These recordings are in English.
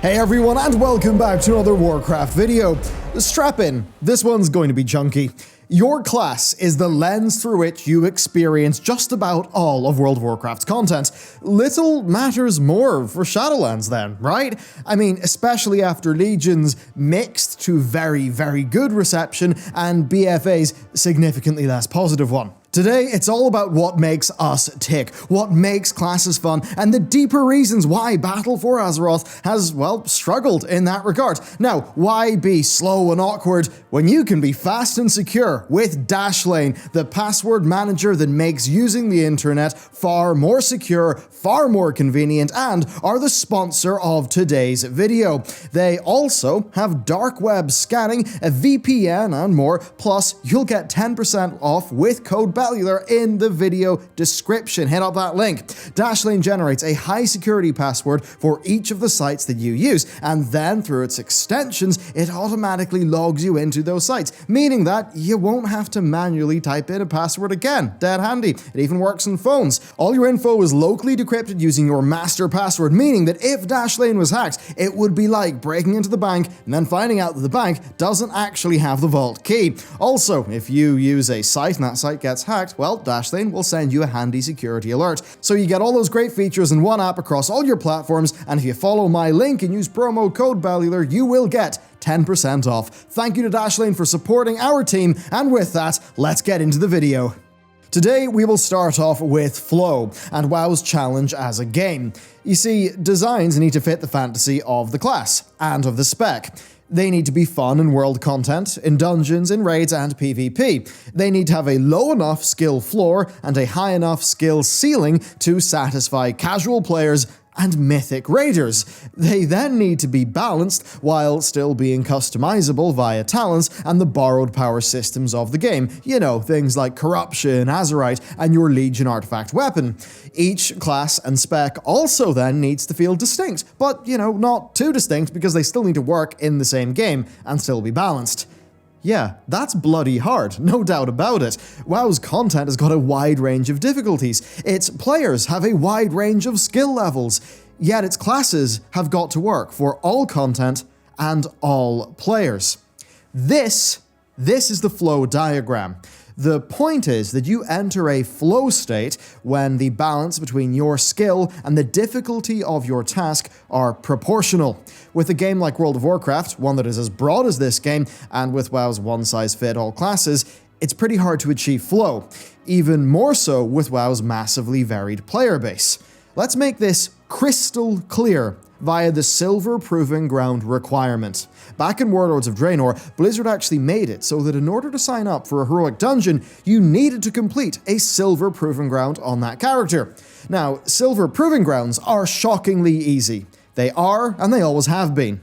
Hey everyone, and welcome back to another Warcraft video. Strap in, this one's going to be chunky. Your class is the lens through which you experience just about all of World of Warcraft's content. Little matters more for Shadowlands then, right? I mean, especially after Legion's mixed to very, very good reception and BFA's significantly less positive one. Today, it's all about what makes us tick, what makes classes fun, and the deeper reasons why Battle for Azeroth has, well, struggled in that regard. Now, why be slow and awkward when you can be fast and secure with Dashlane, the password manager that makes using the internet far more secure, far more convenient, and are the sponsor of today's video. They also have dark web scanning, a VPN, and more, plus you'll get 10% off with code Bellular in the video description. Hit up that link. Dashlane generates a high security password for each of the sites that you use, and then through its extensions, it automatically logs you into those sites, meaning that you won't have to manually type in a password again. Dead handy. It even works on phones. All your info is locally decrypted using your master password, meaning that if Dashlane was hacked, it would be like breaking into the bank and then finding out that the bank doesn't actually have the vault key. Also, if you use a site and that site gets hacked, well, Dashlane will send you a handy security alert. So you get all those great features in one app across all your platforms, and if you follow my link and use promo code Bellular, you will get 10% off. Thank you to Dashlane for supporting our team, and with that, let's get into the video. Today, we will start off with Flow, and WoW's challenge as a game. You see, designs need to fit the fantasy of the class, and of the spec. They need to be fun in world content, in dungeons, in raids, and PvP. They need to have a low enough skill floor and a high enough skill ceiling to satisfy casual players and mythic raiders. They then need to be balanced while still being customizable via talents and the borrowed power systems of the game. You know, things like Corruption, Azerite, and your Legion artifact weapon. Each class and spec also then needs to feel distinct, but, you know, not too distinct because they still need to work in the same game and still be balanced. Yeah, that's bloody hard, no doubt about it. WoW's content has got a wide range of difficulties, its players have a wide range of skill levels, yet its classes have got to work for all content and all players. This is the flow diagram. The point is that you enter a flow state when the balance between your skill and the difficulty of your task are proportional. With a game like World of Warcraft, one that is as broad as this game, and with WoW's one-size-fits-all classes, it's pretty hard to achieve flow. Even more so with WoW's massively varied player base. Let's make this crystal clear via the Silver Proving Ground requirement. Back in Warlords of Draenor, Blizzard actually made it so that in order to sign up for a heroic dungeon, you needed to complete a Silver Proving Ground on that character. Now, Silver Proving Grounds are shockingly easy. They are, and they always have been.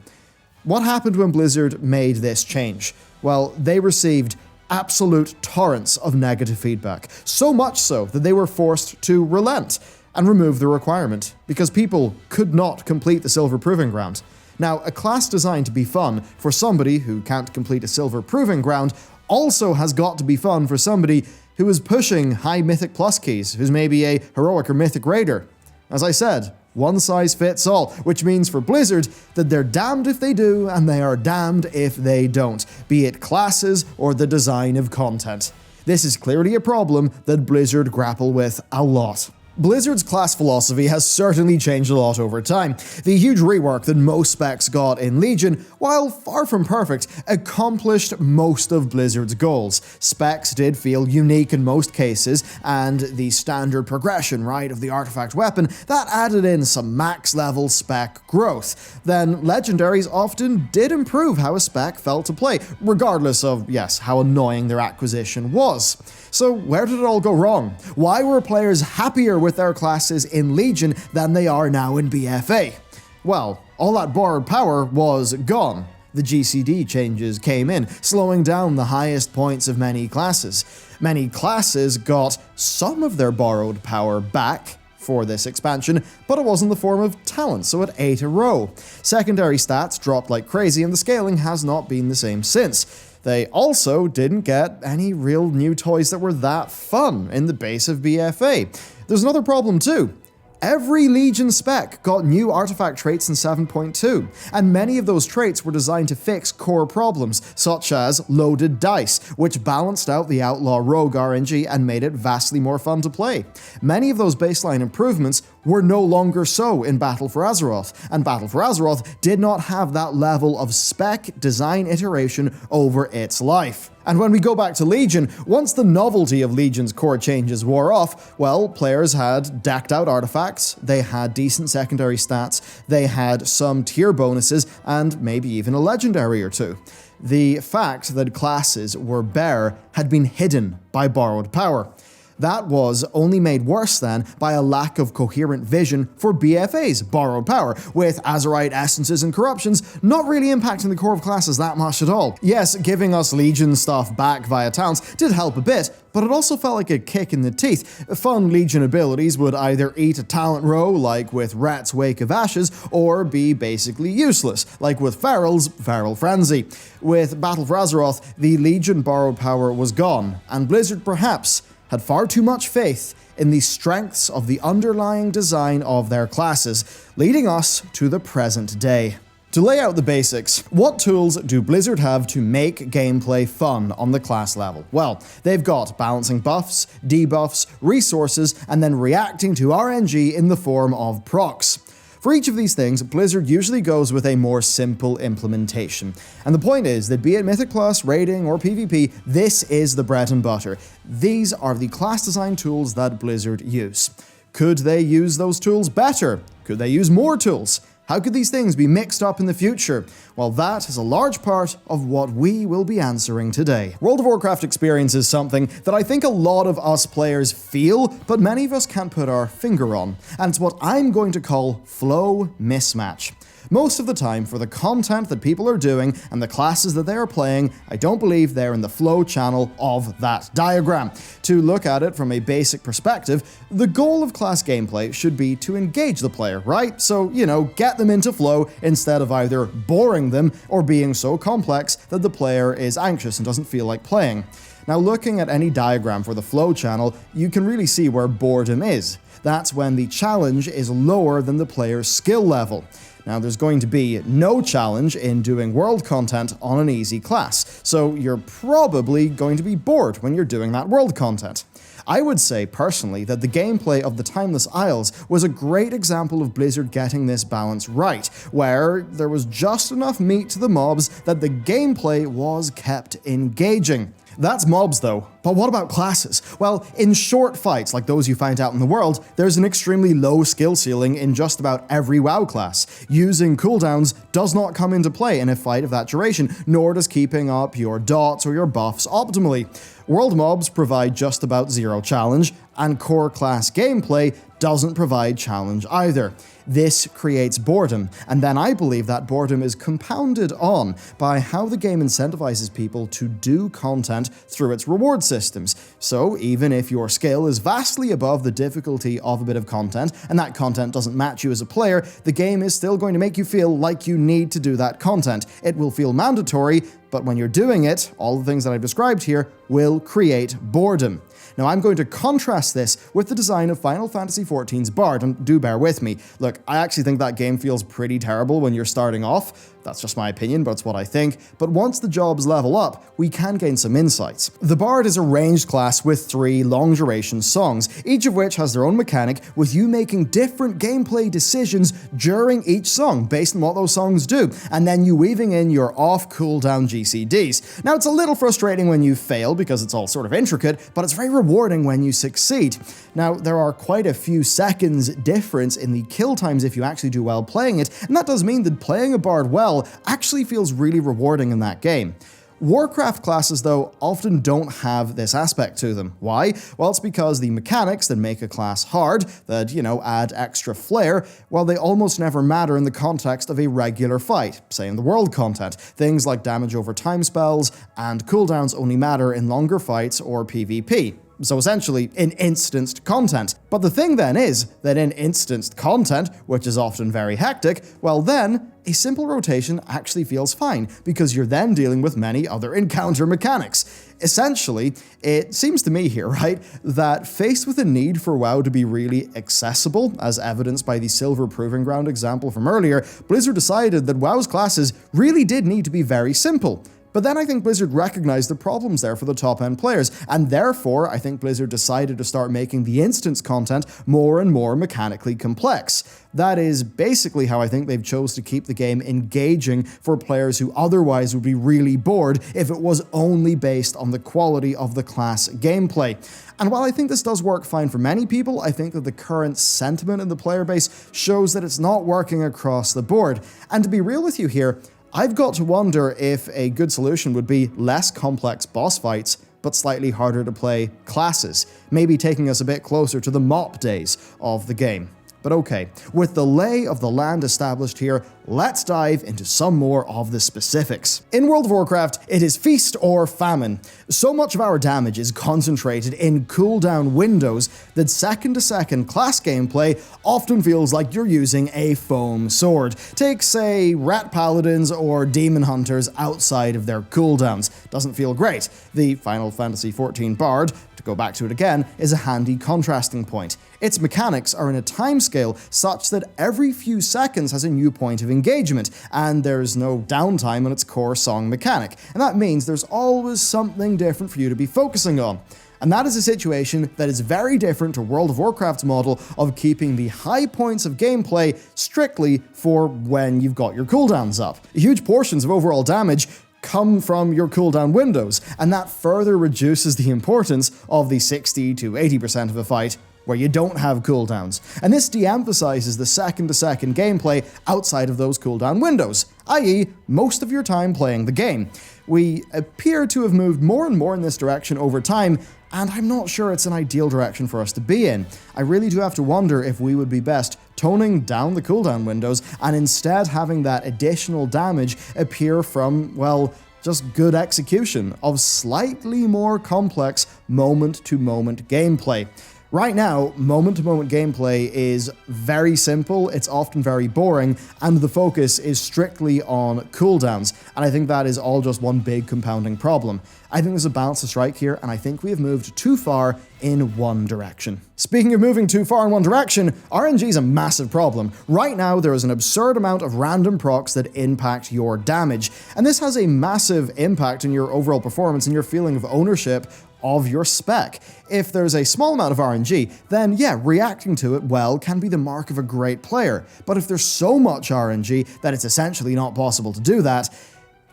What happened when Blizzard made this change? Well, they received absolute torrents of negative feedback, so much so that they were forced to relent and remove the requirement, because people could not complete the Silver Proving Ground. Now, a class designed to be fun for somebody who can't complete a Silver Proving Ground also has got to be fun for somebody who is pushing high Mythic Plus keys, who's maybe a Heroic or Mythic Raider. As I said, one size fits all, which means for Blizzard that they're damned if they do and they are damned if they don't, be it classes or the design of content. This is clearly a problem that Blizzard grapple with a lot. Blizzard's class philosophy has certainly changed a lot over time. The huge rework that most specs got in Legion, while far from perfect, accomplished most of Blizzard's goals. Specs did feel unique in most cases, and the standard progression, right, of the artifact weapon, that added in some max level spec growth. Then legendaries often did improve how a spec felt to play, regardless of, yes, how annoying their acquisition was. So where did it all go wrong? Why were players happier with their classes in Legion than they are now in BFA? Well, all that borrowed power was gone. The GCD changes came in, slowing down the highest points of many classes. Many classes got some of their borrowed power back for this expansion, but it was in the form of talent, so it ate a row. Secondary stats dropped like crazy, and the scaling has not been the same since. They also didn't get any real new toys that were that fun in the base of BFA. There's another problem too. Every Legion spec got new artifact traits in 7.2, and many of those traits were designed to fix core problems, such as loaded dice, which balanced out the Outlaw Rogue RNG and made it vastly more fun to play. Many of those baseline improvements were no longer so in Battle for Azeroth, and Battle for Azeroth did not have that level of spec design iteration over its life. And when we go back to Legion, once the novelty of Legion's core changes wore off, well, players had decked out artifacts, they had decent secondary stats, they had some tier bonuses, and maybe even a legendary or two. The fact that classes were bare had been hidden by borrowed power. That was only made worse then by a lack of coherent vision for BFA's borrowed power, with Azerite essences and corruptions not really impacting the core of classes that much at all. Yes, giving us Legion stuff back via talents did help a bit, but it also felt like a kick in the teeth. Fun Legion abilities would either eat a talent row, like with Rat's Wake of Ashes, or be basically useless, like with Feral's Feral Frenzy. With Battle for Azeroth, the Legion borrowed power was gone, and Blizzard perhaps had far too much faith in the strengths of the underlying design of their classes, leading us to the present day. To lay out the basics, what tools do Blizzard have to make gameplay fun on the class level? Well, they've got balancing buffs, debuffs, resources, and then reacting to RNG in the form of procs. For each of these things, Blizzard usually goes with a more simple implementation. And the point is that be it Mythic Plus, Raiding, or PvP, this is the bread and butter. These are the class design tools that Blizzard use. Could they use those tools better? Could they use more tools? How could these things be mixed up in the future? Well, that is a large part of what we will be answering today. World of Warcraft experience is something that I think a lot of us players feel, but many of us can't put our finger on, and it's what I'm going to call flow mismatch. Most of the time, for the content that people are doing and the classes that they are playing, I don't believe they're in the flow channel of that diagram. To look at it from a basic perspective, the goal of class gameplay should be to engage the player, right? So, get them into flow instead of either boring them or being so complex that the player is anxious and doesn't feel like playing. Now, looking at any diagram for the flow channel, you can really see where boredom is. That's when the challenge is lower than the player's skill level. Now, there's going to be no challenge in doing world content on an easy class, so you're probably going to be bored when you're doing that world content. I would say, personally, that the gameplay of the Timeless Isles was a great example of Blizzard getting this balance right, where there was just enough meat to the mobs that the gameplay was kept engaging. That's mobs though, but what about classes? Well, in short fights like those you find out in the world, there's an extremely low skill ceiling in just about every WoW class. Using cooldowns does not come into play in a fight of that duration, nor does keeping up your dots or your buffs optimally. World mobs provide just about zero challenge, and core class gameplay doesn't provide challenge either. This creates boredom, and then I believe that boredom is compounded on by how the game incentivizes people to do content through its reward systems. So even if your skill is vastly above the difficulty of a bit of content, and that content doesn't match you as a player, the game is still going to make you feel like you need to do that content. It will feel mandatory, but when you're doing it, all the things that I've described here will create boredom. Now, I'm going to contrast this with the design of Final Fantasy XIV's Bard, and do bear with me. Look, I actually think that game feels pretty terrible when you're starting off. That's just my opinion, but it's what I think. But once the jobs level up, we can gain some insights. The Bard is a ranged class with 3 long-duration songs, each of which has their own mechanic, with you making different gameplay decisions during each song based on what those songs do, and then you weaving in your off-cooldown GCDs. Now, it's a little frustrating when you fail because it's all sort of intricate, but it's very rewarding when you succeed. Now, there are quite a few seconds difference in the kill times if you actually do well playing it, and that does mean that playing a Bard well actually feels really rewarding in that game. Warcraft classes, though, often don't have this aspect to them. Why? Well, it's because the mechanics that make a class hard, that, add extra flair, well, they almost never matter in the context of a regular fight, say in the world content. Things like damage over time spells and cooldowns only matter in longer fights or PvP. so essentially in instanced content. But the thing then is that in instanced content, which is often very hectic, well then, a simple rotation actually feels fine, because you're then dealing with many other encounter mechanics. Essentially, it seems to me here, right, that faced with the need for WoW to be really accessible, as evidenced by the Silver Proving Ground example from earlier, Blizzard decided that WoW's classes really did need to be very simple. But then I think Blizzard recognized the problems there for the top-end players, and therefore I think Blizzard decided to start making the instance content more and more mechanically complex. That is basically how I think they've chose to keep the game engaging for players who otherwise would be really bored if it was only based on the quality of the class gameplay. And while I think this does work fine for many people, I think that the current sentiment in the player base shows that it's not working across the board. And to be real with you here, I've got to wonder if a good solution would be less complex boss fights, but slightly harder to play classes, maybe taking us a bit closer to the MOP days of the game. But okay, with the lay of the land established here, let's dive into some more of the specifics. In World of Warcraft, it is feast or famine. So much of our damage is concentrated in cooldown windows that second-to-second class gameplay often feels like you're using a foam sword. Take, say, Rat Paladins or Demon Hunters outside of their cooldowns. Doesn't feel great. The Final Fantasy XIV Bard, to go back to it again, is a handy contrasting point. Its mechanics are in a timescale such that every few seconds has a new point of engagement, and there's no downtime on its core song mechanic, and that means there's always something different for you to be focusing on. And that is a situation that is very different to World of Warcraft's model of keeping the high points of gameplay strictly for when you've got your cooldowns up. Huge portions of overall damage come from your cooldown windows, and that further reduces the importance of the 60 to 80% of a fight where you don't have cooldowns. And this de-emphasizes the second-to-second gameplay outside of those cooldown windows, i.e. most of your time playing the game. We appear to have moved more and more in this direction over time, and I'm not sure it's an ideal direction for us to be in. I really do have to wonder if we would be best toning down the cooldown windows and instead having that additional damage appear from, well, just good execution of slightly more complex moment-to-moment gameplay. Right now, moment-to-moment gameplay is very simple, it's often very boring, and the focus is strictly on cooldowns, and I think that is all just one big compounding problem. I think there's a balance to strike here, and I think we have moved too far in one direction. Speaking of moving too far in one direction, RNG is a massive problem. Right now, there is an absurd amount of random procs that impact your damage, and this has a massive impact on your overall performance and your feeling of ownership of your spec. If there's a small amount of RNG, then yeah, reacting to it well can be the mark of a great player. But if there's so much RNG that it's essentially not possible to do that,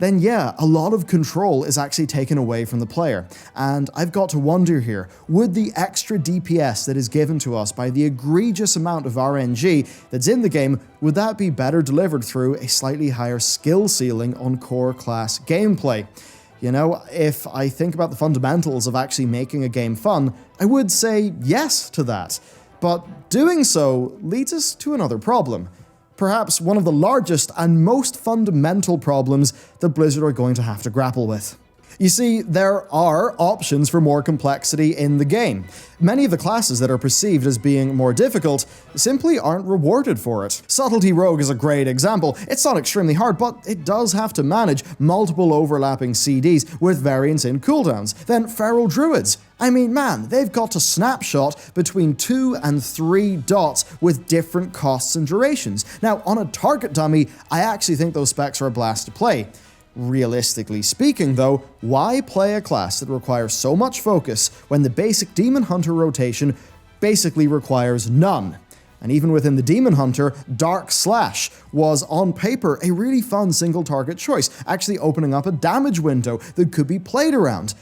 then yeah, a lot of control is actually taken away from the player. And I've got to wonder here, would the extra DPS that is given to us by the egregious amount of RNG that's in the game, would that be better delivered through a slightly higher skill ceiling on core class gameplay? You know, if I think about the fundamentals of actually making a game fun, I would say yes to that. But doing so leads us to another problem. Perhaps one of the largest and most fundamental problems that Blizzard are going to have to grapple with. You see, there are options for more complexity in the game. Many of the classes that are perceived as being more difficult simply aren't rewarded for it. Subtlety Rogue is a great example. It's not extremely hard, but it does have to manage multiple overlapping CDs with variance in cooldowns. Then Feral Druids. I mean, man, they've got to snapshot between 2 and 3 dots with different costs and durations. Now, on a target dummy, I actually think those specs are a blast to play. Realistically speaking, though, why play a class that requires so much focus when the basic Demon Hunter rotation basically requires none? And even within the Demon Hunter, Dark Slash was on paper a really fun single target choice, actually opening up a damage window that could be played around.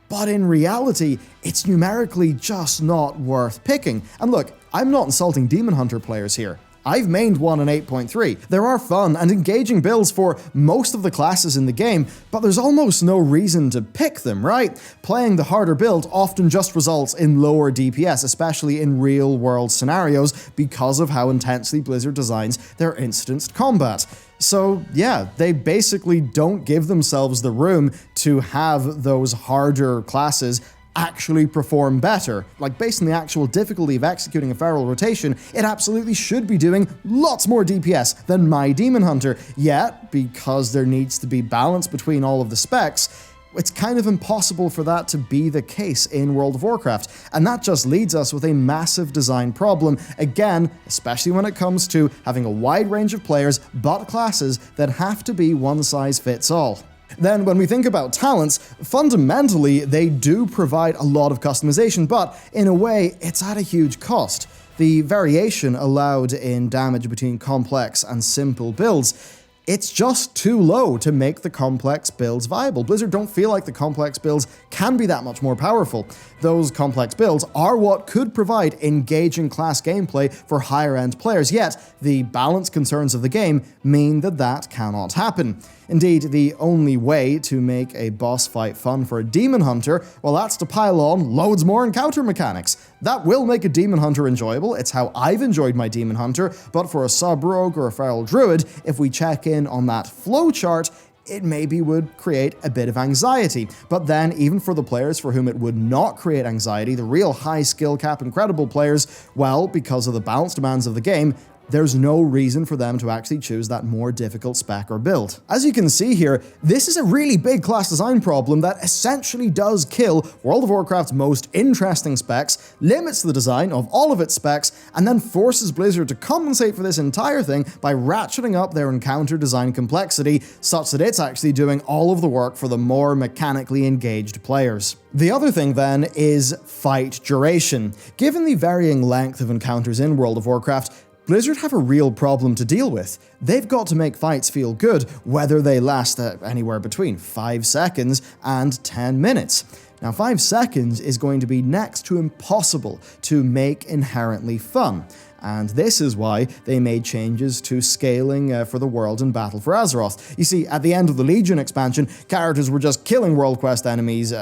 But in reality, it's numerically just not worth picking. And look, I'm not insulting Demon Hunter players here. I've mained one in 8.3. There are fun and engaging builds for most of the classes in the game, but there's almost no reason to pick them, right? Playing the harder build often just results in lower DPS, especially in real-world scenarios, because of how intensely Blizzard designs their instanced combat. So yeah, they basically don't give themselves the room to have those harder classes actually perform better. Like, based on the actual difficulty of executing a feral rotation, it absolutely should be doing lots more DPS than my Demon Hunter. Yet, because there needs to be balance between all of the specs, it's kind of impossible for that to be the case in World of Warcraft, and that just leads us with a massive design problem, again, especially when it comes to having a wide range of players, but classes that have to be one size fits all. Then when we think about talents, fundamentally they do provide a lot of customization, but in a way it's at a huge cost. The variation allowed in damage between complex and simple builds, it's just too low to make the complex builds viable. Blizzard don't feel like the complex builds can be that much more powerful. Those complex builds are what could provide engaging class gameplay for higher end players, yet the balance concerns of the game mean that that cannot happen. Indeed, the only way to make a boss fight fun for a Demon Hunter, well, that's to pile on loads more encounter mechanics. That will make a Demon Hunter enjoyable, it's how I've enjoyed my Demon Hunter, but for a Sub-Rogue or a Feral Druid, if we check in on that flowchart, it maybe would create a bit of anxiety. But then, even for the players for whom it would not create anxiety, the real high skill cap incredible players, well, because of the balance demands of the game, there's no reason for them to actually choose that more difficult spec or build. As you can see here, this is a really big class design problem that essentially does kill World of Warcraft's most interesting specs, limits the design of all of its specs, and then forces Blizzard to compensate for this entire thing by ratcheting up their encounter design complexity such that it's actually doing all of the work for the more mechanically engaged players. The other thing then is fight duration. Given the varying length of encounters in World of Warcraft, Blizzard have a real problem to deal with. They've got to make fights feel good, whether they last anywhere between 5 seconds and 10 minutes. Now, 5 seconds is going to be next to impossible to make inherently fun. And this is why they made changes to scaling for the world in Battle for Azeroth. You see, at the end of the Legion expansion, characters were just killing World Quest enemies,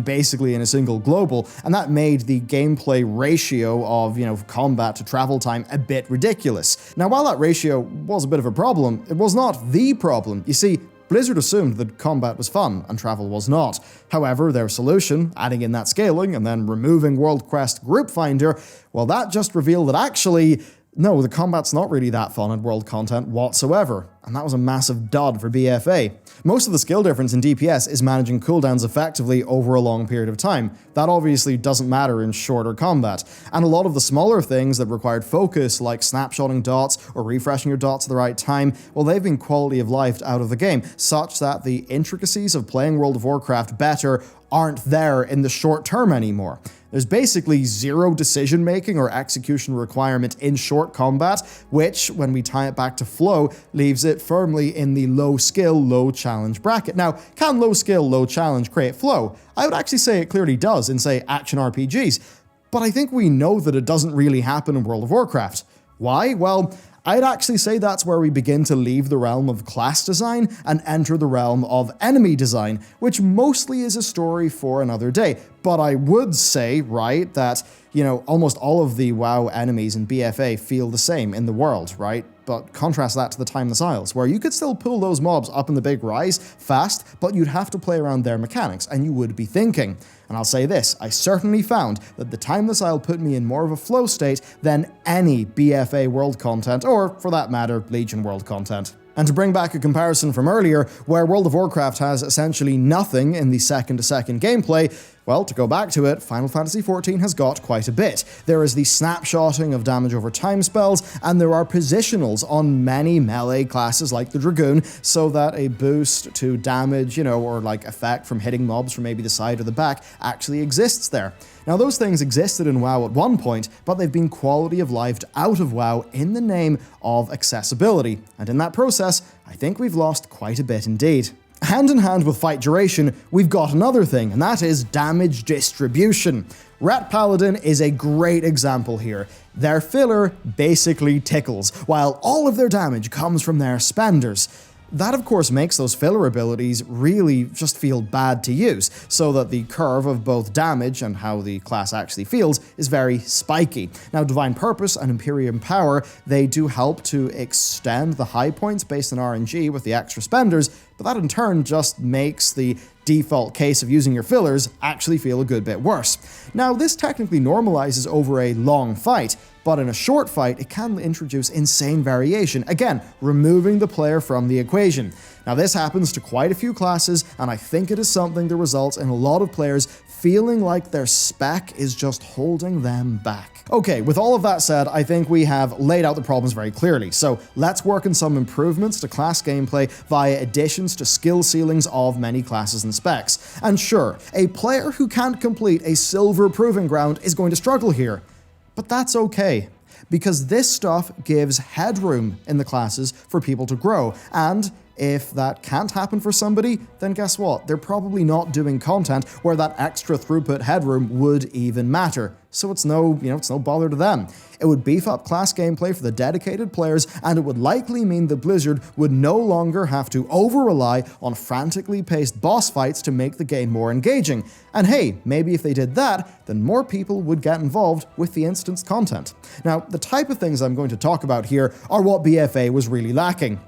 basically in a single global, and that made the gameplay ratio of, combat to travel time a bit ridiculous. Now, while that ratio was a bit of a problem, it was not the problem. You see, Blizzard assumed that combat was fun and travel was not. However, their solution, adding in that scaling and then removing World Quest Group Finder, well, that just revealed that actually, no, the combat's not really that fun in world content whatsoever. And that was a massive dud for BFA. Most of the skill difference in DPS is managing cooldowns effectively over a long period of time. That obviously doesn't matter in shorter combat. And a lot of the smaller things that required focus, like snapshotting dots or refreshing your dots at the right time, well, they've been quality of life out of the game, such that the intricacies of playing World of Warcraft better aren't there in the short term anymore. There's basically zero decision-making or execution requirement in short combat, which, when we tie it back to flow, leaves it firmly in the low-skill, low-challenge bracket. Now, can low-skill, low-challenge create flow? I would actually say it clearly does in, say, action RPGs, but I think we know that it doesn't really happen in World of Warcraft. Why? Well, I'd actually say that's where we begin to leave the realm of class design and enter the realm of enemy design, which mostly is a story for another day. But I would say, right, that, almost all of the WoW enemies in BFA feel the same in the world, right? But contrast that to the Timeless Isles, where you could still pull those mobs up in the big rise fast, but you'd have to play around their mechanics, and you would be thinking. And I'll say this, I certainly found that the Timeless Isle put me in more of a flow state than any BFA world content, or for that matter, Legion world content. And to bring back a comparison from earlier, where World of Warcraft has essentially nothing in the second-to-second gameplay, well, to go back to it, Final Fantasy XIV has got quite a bit. There is the snapshotting of damage over time spells, and there are positionals on many melee classes like the Dragoon, so that a boost to damage, or like effect from hitting mobs from maybe the side or the back actually exists there. Now, those things existed in WoW at one point, but they've been quality of lifed out of WoW in the name of accessibility, and in that process, I think we've lost quite a bit indeed. Hand in hand with fight duration, we've got another thing, and that is damage distribution. Rat Paladin is a great example here. Their filler basically tickles, while all of their damage comes from their spenders. That of course makes those filler abilities really just feel bad to use, so that the curve of both damage and how the class actually feels is very spiky. Now Divine Purpose and Imperium Power, they do help to extend the high points based on RNG with the extra spenders, but that in turn just makes the default case of using your fillers actually feel a good bit worse. Now this technically normalizes over a long fight, but in a short fight it can introduce insane variation, again removing the player from the equation. Now this happens to quite a few classes, and I think it is something that results in a lot of players feeling like their spec is just holding them back. Okay, with all of that said, I think we have laid out the problems very clearly, so let's work on some improvements to class gameplay via additions to skill ceilings of many classes and specs. And sure, a player who can't complete a silver proving ground is going to struggle here, but that's okay, because this stuff gives headroom in the classes for people to grow, and if that can't happen for somebody, then guess what? They're probably not doing content where that extra throughput headroom would even matter. So it's no bother to them. It would beef up class gameplay for the dedicated players, and it would likely mean that Blizzard would no longer have to over-rely on frantically paced boss fights to make the game more engaging. And hey, maybe if they did that, then more people would get involved with the instanced content. Now, the type of things I'm going to talk about here are what BFA was really lacking.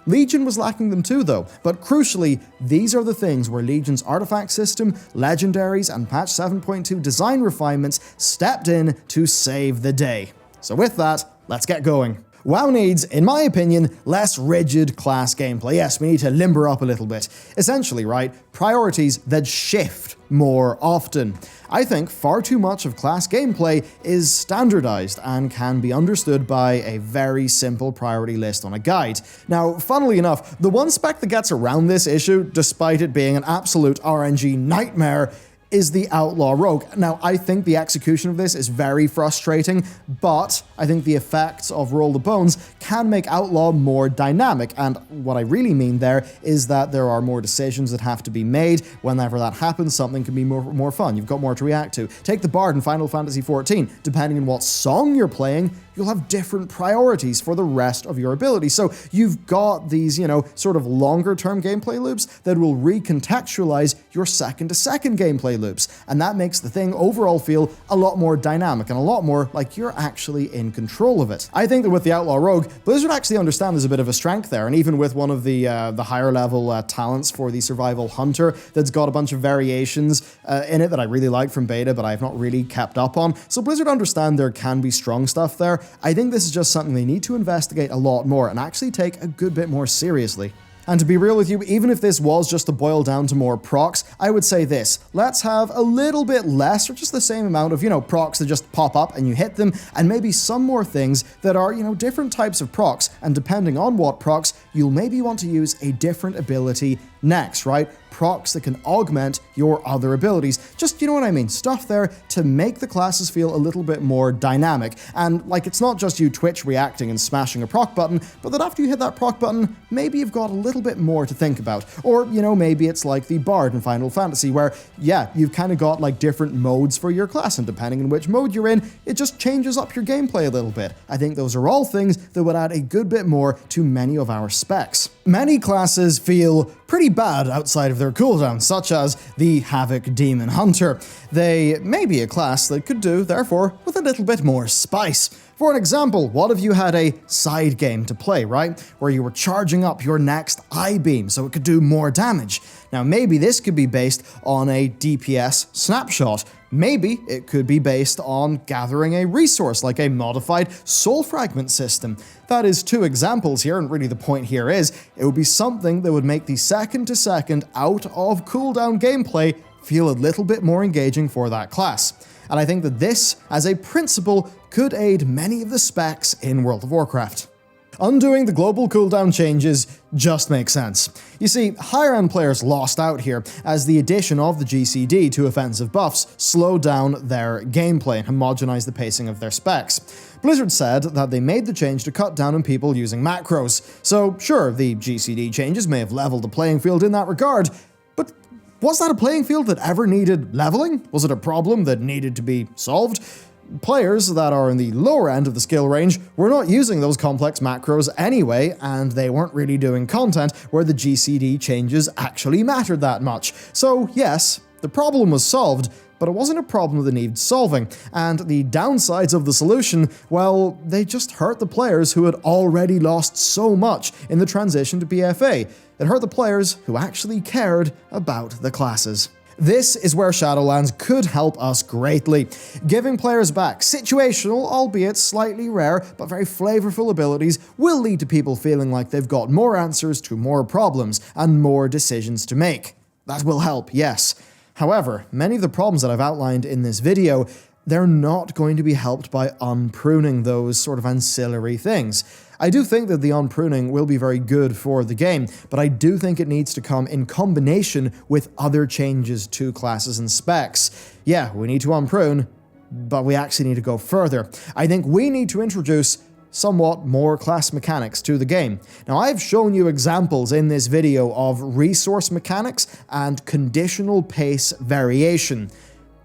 Legion was lacking them too though, but crucially, these are the things where Legion's artifact system, legendaries, and patch 7.2 design refinements stepped in to save the day. So with that, let's get going. WoW needs, in my opinion, less rigid class gameplay. Yes, we need to limber up a little bit. Essentially, right, priorities that shift more often. I think far too much of class gameplay is standardized and can be understood by a very simple priority list on a guide. Now, funnily enough, the one spec that gets around this issue, despite it being an absolute RNG nightmare, is the Outlaw Rogue. Now, I think the execution of this is very frustrating, but I think the effects of Roll the Bones can make Outlaw more dynamic, and what I really mean there is that there are more decisions that have to be made. Whenever that happens, something can be more fun. You've got more to react to. Take the Bard in Final Fantasy XIV. Depending on what song you're playing, you'll have different priorities for the rest of your abilities. So you've got these, sort of longer term gameplay loops that will recontextualize your second-to-second gameplay loops. And that makes the thing overall feel a lot more dynamic and a lot more like you're actually in control of it. I think that with the Outlaw Rogue, Blizzard actually understand there's a bit of a strength there. And even with one of the higher level talents for the Survival Hunter that's got a bunch of variations in it that I really like from beta, but I've not really kept up on. So Blizzard understand there can be strong stuff there. I think this is just something they need to investigate a lot more and actually take a good bit more seriously. And to be real with you, even if this was just to boil down to more procs, I would say this: let's have a little bit less, or just the same amount of, procs that just pop up and you hit them, and maybe some more things that are, different types of procs, and depending on what procs, you'll maybe want to use a different ability next, right? Procs that can augment your other abilities. Just, you know what I mean? Stuff there to make the classes feel a little bit more dynamic. And like, it's not just you Twitch reacting and smashing a proc button, but that after you hit that proc button, maybe you've got a little bit more to think about. Or, maybe it's like the Bard in Final Fantasy where, yeah, you've kind of got like different modes for your class, and depending on which mode you're in, it just changes up your gameplay a little bit. I think those are all things that would add a good bit more to many of our specs. Many classes feel pretty bad outside of their cooldown, such as the Havoc Demon Hunter. They may be a class that could do, therefore, with a little bit more spice. For an example, what if you had a side game to play, right? Where you were charging up your next I-beam so it could do more damage. Now maybe this could be based on a DPS snapshot. Maybe it could be based on gathering a resource like a modified soul fragment system. That is two examples here, and really the point here is it would be something that would make the second-to-second out of cooldown gameplay feel a little bit more engaging for that class. And I think that this, as a principle, could aid many of the specs in World of Warcraft. Undoing the global cooldown changes just makes sense. You see, higher-end players lost out here, as the addition of the GCD to offensive buffs slowed down their gameplay and homogenized the pacing of their specs. Blizzard said that they made the change to cut down on people using macros. So sure, the GCD changes may have leveled the playing field in that regard, but was that a playing field that ever needed leveling? Was it a problem that needed to be solved? Players that are in the lower end of the skill range were not using those complex macros anyway, and they weren't really doing content where the GCD changes actually mattered that much. So yes, the problem was solved, but it wasn't a problem that needed solving, and the downsides of the solution, well, they just hurt the players who had already lost so much in the transition to BFA. It hurt the players who actually cared about the classes. This is where Shadowlands could help us greatly. Giving players back situational, albeit slightly rare, but very flavorful abilities will lead to people feeling like they've got more answers to more problems and more decisions to make. That will help, yes. However, many of the problems that I've outlined in this video, they're not going to be helped by unpruning those sort of ancillary things. I do think that the unpruning will be very good for the game, but I do think it needs to come in combination with other changes to classes and specs. Yeah, we need to unprune, but we actually need to go further. I think we need to introduce somewhat more class mechanics to the game. Now, I've shown you examples in this video of resource mechanics and conditional pace variation,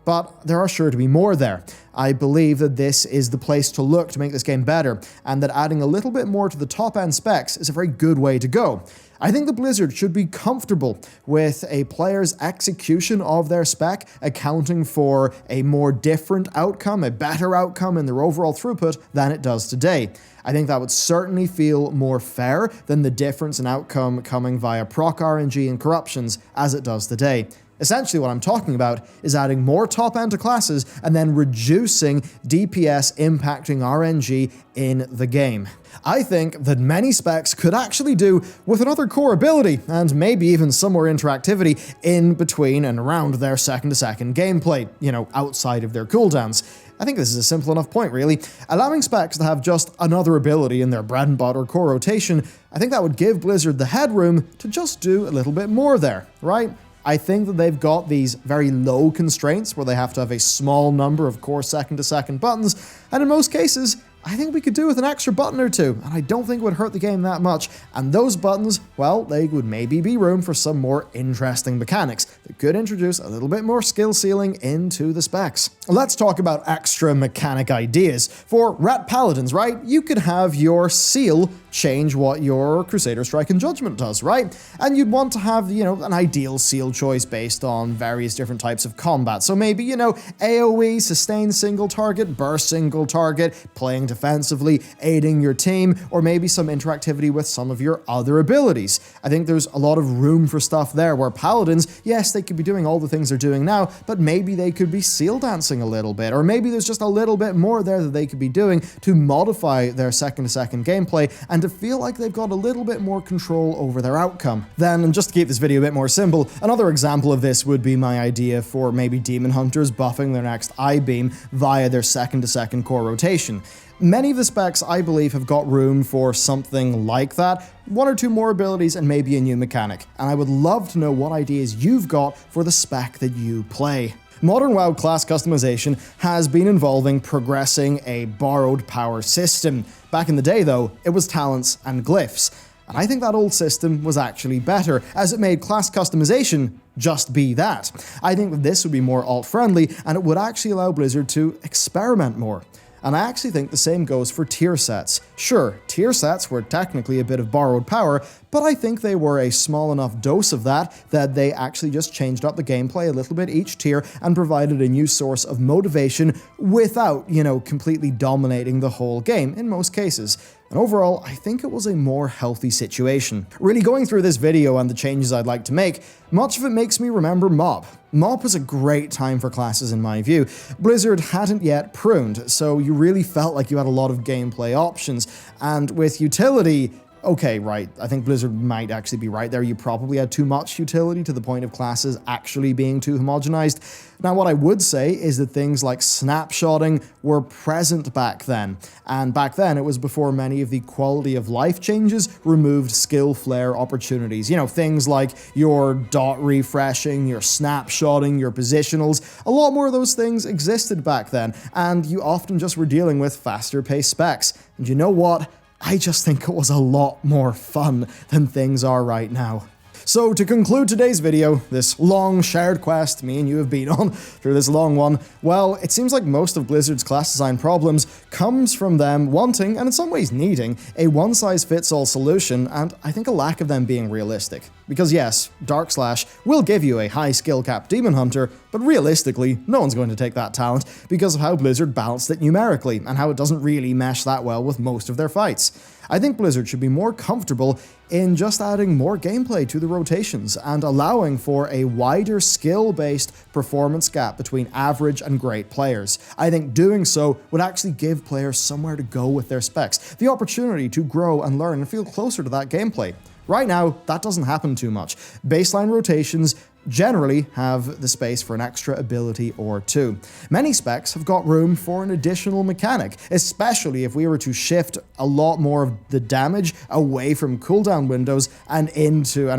but there are sure to be more there. I believe that this is the place to look to make this game better, and that adding a little bit more to the top-end specs is a very good way to go. I think the Blizzard should be comfortable with a player's execution of their spec accounting for a more different outcome, a better outcome in their overall throughput than it does today. I think that would certainly feel more fair than the difference in outcome coming via proc RNG and corruptions as it does today. Essentially what I'm talking about is adding more top-end to classes and then reducing DPS impacting RNG in the game. I think that many specs could actually do with another core ability, and maybe even some more interactivity in between and around their second-to-second gameplay, outside of their cooldowns. I think this is a simple enough point, really. Allowing specs to have just another ability in their bread and butter core rotation, I think that would give Blizzard the headroom to just do a little bit more there, right? I think that they've got these very low constraints where they have to have a small number of core second-to-second buttons, and in most cases, I think we could do with an extra button or two, and I don't think it would hurt the game that much. And those buttons, well, they would maybe be room for some more interesting mechanics that could introduce a little bit more skill ceiling into the specs. Let's talk about extra mechanic ideas. For Rat Paladins, right, you could have your seal change what your Crusader Strike and Judgment does, right? And you'd want to have, an ideal seal choice based on various different types of combat. So maybe, AoE, sustain single target, burst single target, playing defensively, aiding your team, or maybe some interactivity with some of your other abilities. I think there's a lot of room for stuff there where Paladins, yes, they could be doing all the things they're doing now, but maybe they could be seal dancing a little bit, or maybe there's just a little bit more there that they could be doing to modify their second-to-second gameplay and to feel like they've got a little bit more control over their outcome. Then, and just to keep this video a bit more simple, another example of this would be my idea for maybe Demon Hunters buffing their next I-Beam via their second-to-second core rotation. Many of the specs, I believe, have got room for something like that, one or two more abilities and maybe a new mechanic, and I would love to know what ideas you've got for the spec that you play. Modern WoW class customization has been involving progressing a borrowed power system. Back in the day, though, it was talents and glyphs. And I think that old system was actually better, as it made class customization just be that. I think that this would be more alt-friendly, and it would actually allow Blizzard to experiment more. And I actually think the same goes for tier sets. Sure, tier sets were technically a bit of borrowed power, but I think they were a small enough dose of that they actually just changed up the gameplay a little bit each tier and provided a new source of motivation without, completely dominating the whole game in most cases. And overall, I think it was a more healthy situation. Really going through this video and the changes I'd like to make, much of it makes me remember MoP. MoP was a great time for classes in my view. Blizzard hadn't yet pruned, so you really felt like you had a lot of gameplay options, and with utility, okay, right, I think Blizzard might actually be right there. You probably had too much utility to the point of classes actually being too homogenized. Now, what I would say is that things like snapshotting were present back then. And back then, it was before many of the quality of life changes removed skill flare opportunities. Things like your dot refreshing, your snapshotting, your positionals. A lot more of those things existed back then. And you often just were dealing with faster paced specs. And you know what? I just think it was a lot more fun than things are right now. So to conclude today's video, this long shared quest me and you have been on through this long one, well, it seems like most of Blizzard's class design problems comes from them wanting, and in some ways needing, a one-size-fits-all solution, and I think a lack of them being realistic. Because yes, Dark Slash will give you a high skill cap Demon Hunter, but realistically, no one's going to take that talent because of how Blizzard balanced it numerically, and how it doesn't really mesh that well with most of their fights. I think Blizzard should be more comfortable in just adding more gameplay to the rotations and allowing for a wider skill-based performance gap between average and great players. I think doing so would actually give players somewhere to go with their specs, the opportunity to grow and learn and feel closer to that gameplay. Right now, that doesn't happen too much. Baseline rotations generally have the space for an extra ability or two. Many specs have got room for an additional mechanic, especially if we were to shift a lot more of the damage away from cooldown windows and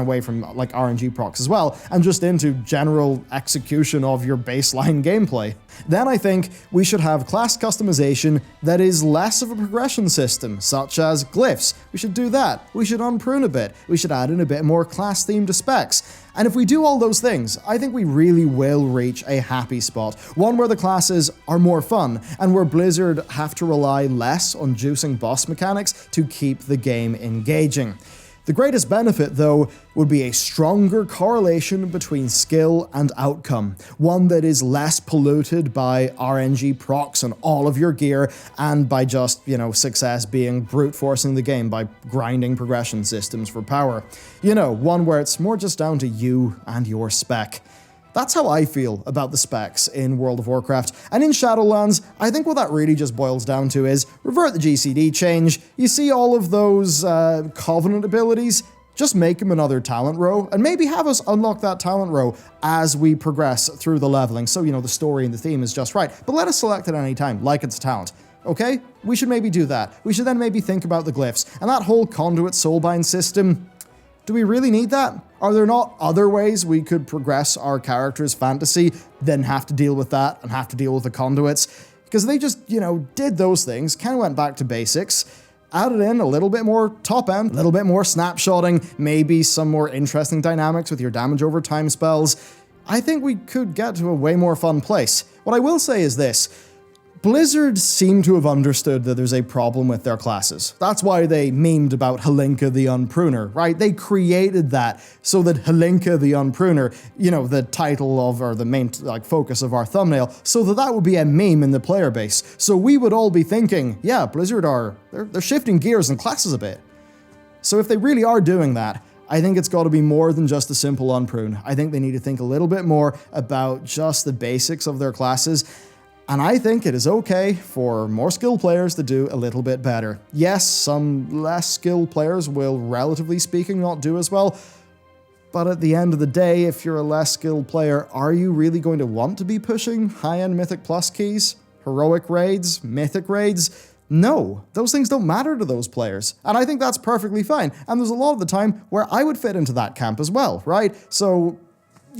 away from like RNG procs as well, and just into general execution of your baseline gameplay. Then I think we should have class customization that is less of a progression system, such as GLYPHS. We should do that. We should unprune a bit. We should add in a bit more class theme to specs. And if we do all those things, I think we really will reach a happy spot, one where the classes are more fun, and where Blizzard have to rely less on juicing boss mechanics to keep the game engaging. The greatest benefit, though, would be a stronger correlation between skill and outcome, one that is less polluted by RNG procs on all of your gear, and by just, success being brute forcing the game by grinding progression systems for power. One where it's more just down to you and your spec. That's how I feel about the specs in World of Warcraft, and in Shadowlands, I think what that really just boils down to is revert the GCD change. You see all of those Covenant abilities, just make them another talent row, and maybe have us unlock that talent row as we progress through the leveling, so the story and the theme is just right, but let us select it at any time, like it's a talent. Okay? We should maybe do that. We should then maybe think about the glyphs, and that whole conduit soulbind system. Do we really need that? Are there not other ways we could progress our character's fantasy than have to deal with that and have to deal with the conduits? Because they just, did those things, kind of went back to basics, added in a little bit more top end, a little bit more snapshotting, maybe some more interesting dynamics with your damage over time spells. I think we could get to a way more fun place. What I will say is this. Blizzard seem to have understood that there's a problem with their classes. That's why they memed about Halinka the Unpruner, right? They created that so that Halinka the Unpruner, the title of, or the main focus of our thumbnail, so that would be a meme in the player base. So we would all be thinking, yeah, Blizzard they're shifting gears and classes a bit. So if they really are doing that, I think it's got to be more than just a simple unprune. I think they need to think a little bit more about just the basics of their classes. And I think it is okay for more skilled players to do a little bit better. Yes, some less skilled players will, relatively speaking, not do as well. But at the end of the day, if you're a less skilled player, are you really going to want to be pushing high-end Mythic Plus keys? Heroic raids? Mythic raids? No, those things don't matter to those players. And I think that's perfectly fine. And there's a lot of the time where I would fit into that camp as well, right? So,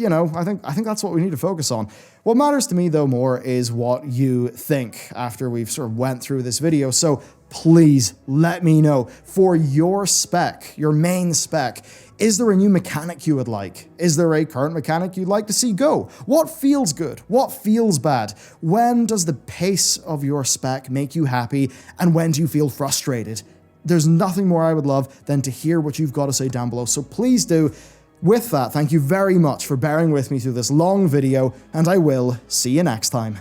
I think that's what we need to focus on. What matters to me, though, more is what you think after we've sort of went through this video. So please let me know, for your spec, your main spec, is there a new mechanic you would like? Is there a current mechanic you'd like to see go? What feels good? What feels bad? When does the pace of your spec make you happy? And when do you feel frustrated? There's nothing more I would love than to hear what you've got to say down below. So please do. With that, thank you very much for bearing with me through this long video, and I will see you next time.